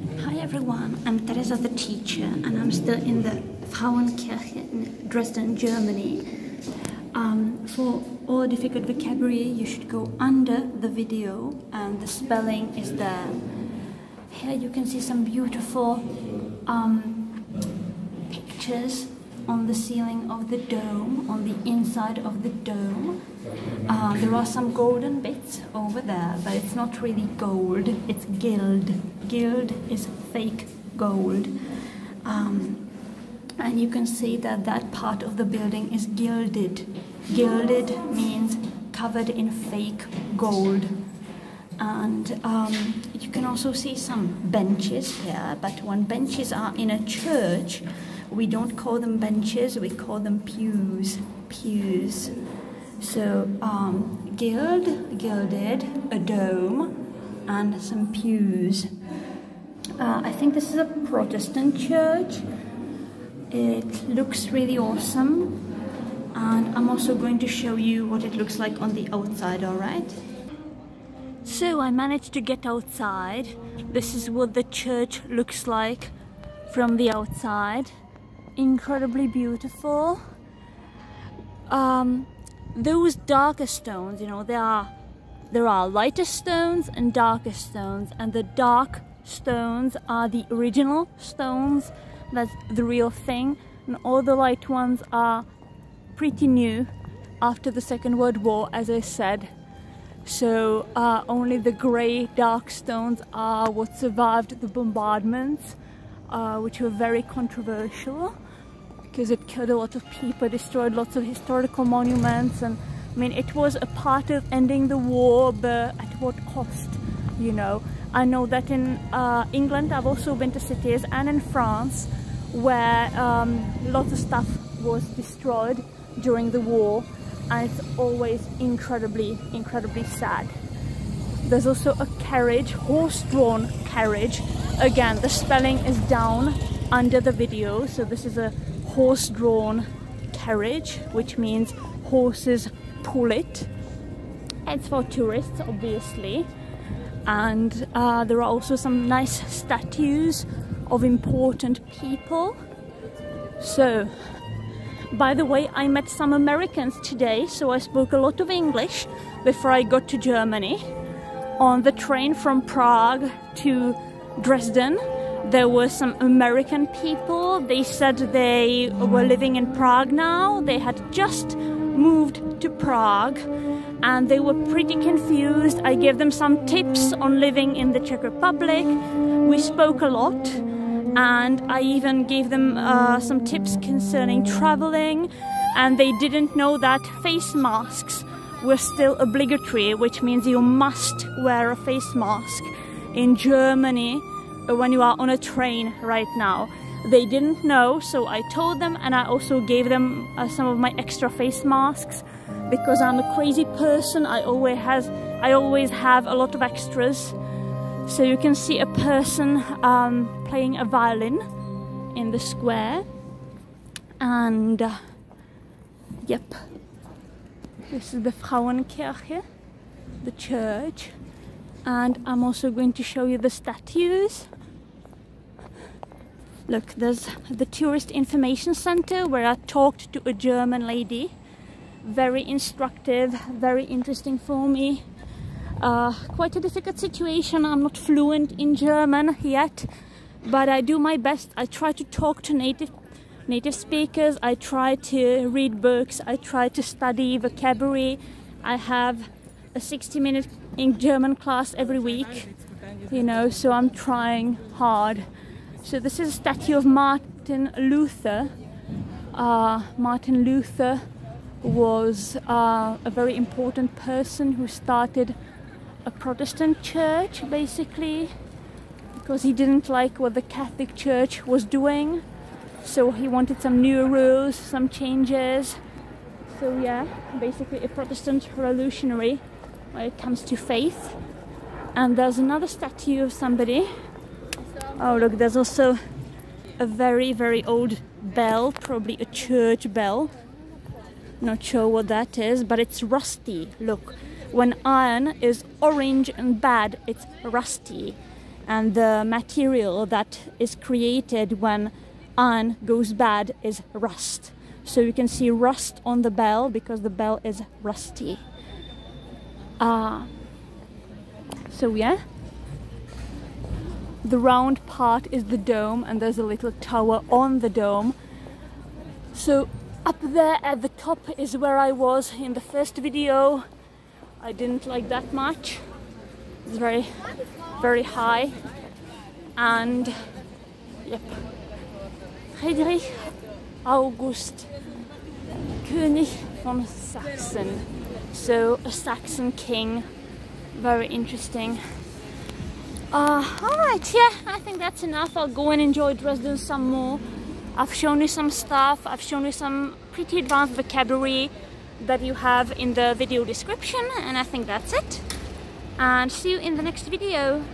Hi everyone, I'm Teresa the teacher and I'm still in the Frauenkirche in Dresden, Germany. For all difficult vocabulary you should go under the video and the spelling is there. Here you can see some beautiful pictures on the ceiling of the dome, on the inside of the dome. There are some golden bits over there, but it's not really gold, it's gild. Gild is fake gold. And you can see that that part of the building is gilded. Gilded means covered in fake gold. And you can also see some benches here, but when benches are in a church, we don't call them benches, we call them pews. Pews. So gilded, a dome, and some pews. I think this is a Protestant church. It looks really awesome. And I'm also going to show you what it looks like on the outside, alright? So I managed to get outside. This is what the church looks like from the outside. Incredibly beautiful. Those darker stones, you know, there are lighter stones and darker stones, and the dark stones are the original stones. That's the real thing, and all the light ones are pretty new after the Second World War, as I said. So only the grey dark stones are what survived the bombardments, which were very controversial because it killed a lot of people, destroyed lots of historical monuments, and I mean it was a part of ending the war, but at what cost, you know. I know that in England I've also been to cities, and in France, where lots of stuff was destroyed during the war, and it's always incredibly sad. There's also a carriage, horse-drawn carriage. Again, the spelling is down under the video, so this is a horse-drawn carriage, which means horses pull it. It's for tourists, obviously. And there are also some nice statues of important people. So, by the way, I met some Americans today, so I spoke a lot of English before I got to Germany. On the train from Prague to Dresden, there were some American people. They said they were living in Prague now. They had just moved to Prague and they were pretty confused. I gave them some tips on living in the Czech Republic. We spoke a lot, and I even gave them some tips concerning traveling, and they didn't know that face masks were still obligatory, which means you must wear a face mask in Germany when you are on a train right now. They didn't know, so I told them, and I also gave them some of my extra face masks because I'm a crazy person. I always have a lot of extras. So you can see a person playing a violin in the square, and yep, this is the Frauenkirche, the church, and I'm also going to show you the statues. Look, there's the tourist information center where I talked to a German lady. Very instructive, very interesting for me. Quite a difficult situation. I'm not fluent in German yet, but I do my best. I try to talk to native speakers. I try to read books. I try to study vocabulary. I have a 60-minute in German class every week, you know, so I'm trying hard. So this is a statue of Martin Luther. Martin Luther was a very important person who started a Protestant church, basically, because he didn't like what the Catholic Church was doing. So he wanted some new rules, some changes. So yeah, basically a Protestant revolutionary when it comes to faith. And there's another statue of somebody. Oh look, there's also a very old bell, probably a church bell. Not sure what that is, but it's rusty. Look, when iron is orange and bad, it's rusty. and the material that is created when iron goes bad is rust. So you can see rust on the bell because the bell is rusty. So yeah, the round part is the dome, and there's a little tower on the dome. So up there at the top is where I was in the first video. I didn't like that much. It's very, very high. And yep, Friedrich August, König von Sachsen. So a Saxon king, very interesting. Alright, yeah, I think that's enough. I'll go and enjoy Dresden some more. I've shown you some stuff, I've shown you some pretty advanced vocabulary that you have in the video description, and I think that's it. And see you in the next video.